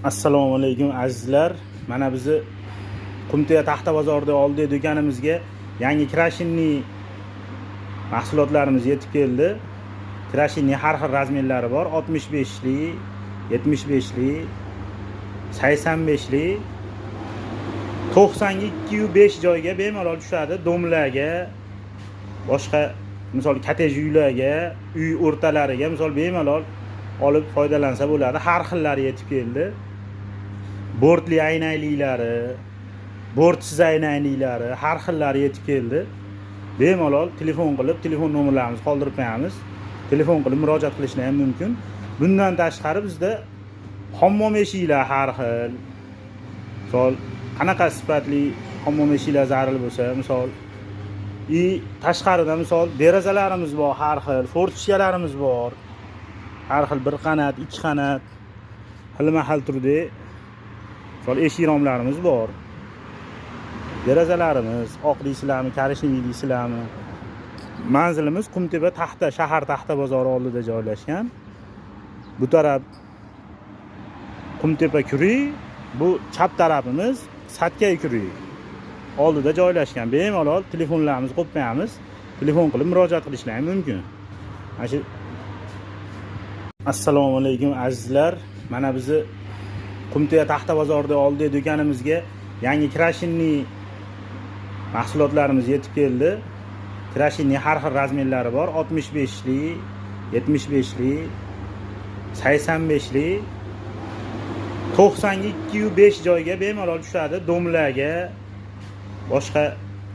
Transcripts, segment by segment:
Assalomu alaykum azizlar. Mana bizni Qumtepa Taxta bozorida oldi do'konimizga yangi krashinli mahsulotlarimiz yetib keldi. Krashinli har xil razmerlari bor. 65li, 75li, 85li, 92.5 joyga bemalol tushadi. Domlarga, boshqa misol kotej uylarga, uy o'rtalariga misol bemalol olib foydalansa bo'ladi. Har xillari yetib keldi. Bortli aynakliklari, bortsiz aynakliklari har xillari yetib keldi. Bemalol telefon qilib, telefon nomerlarimizni qoldirib qo'yamiz. Telefon qilib murojaat qilishlar ham mumkin. Bundan tashqari bizda hammom eshiklar har xil. Misol qanaqa sifatli hammom eshiklar zarur bo'lsa, misol tashqarida misol derazalarimiz bor har xil, fortishkalarimiz bor. Har xil bir qanat, ikki qanat, xilma-xil turda misol eshik romlarimiz bor. Derazalarimiz oq deysizlarmi, karishli deysizlarmi? Manzilimiz Qumtepa Taxta, shahar Taxta bozori oldida joylashgan. Bu taraf Qumtepa Kuri, bu chap tarafimiz Satkay Kuri oldida joylashgan. Bemalol telefonlarimizni qo'yib qo'yamiz. Telefon qilib murojaat qilishlar mumkin. Assalomu alaykum azizlar. Mana bizni Qumtepa Taxta bozorida oldi do'konimizga yangi krashinli mahsulotlarimiz yetib keldi. Krashinli har xil razmerlari bor. 65li, 75li, 85li, 92.5 joyga bemalol tushadi. Domlarga, boshqa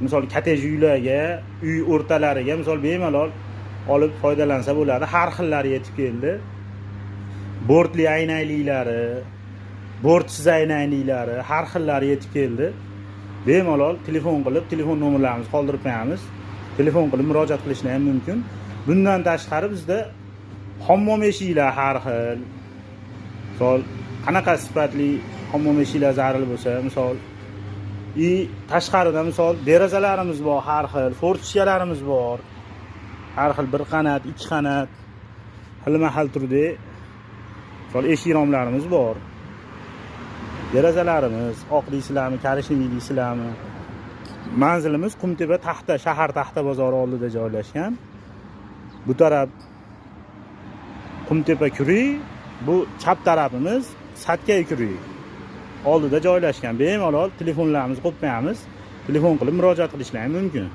misol kotej uylarga, uy o'rtalariga misol bemalol olib foydalansa bo'ladi. Har xillari yetib keldi. Bortli aynakliklari, bortsiz aynakliklari har xillari yetib keldi. Bemalol telefon qilib, telefon nomerlarimizni qoldirib qo'yamiz. Telefon qilib murojaat qilishlar ham mumkin. Bundan tashqari bizda hammom eshiklar har xil. Misol qanaqa sifatli hammom eshiklar zarur bo'lsa, misol tashqarida misol derazalarimiz bor har xil, fortishkalarimiz bor. Har xil bir qanat, ikki qanat, xilma-xil turda misol eshik romlarimiz bor. Derazalarimiz oq deysizlarmi, karishli deysizlarmi? Manzilimiz Qumtepa Taxta, shahar Taxta bozori oldida joylashgan. Bu taraf Qumtepa Kuri, bu chap tarafimiz Satkay Kuri oldida joylashgan. Bemalol telefonlarimizni qo'yib qo'yamiz. Telefon qilib murojaat qilishlar mumkin.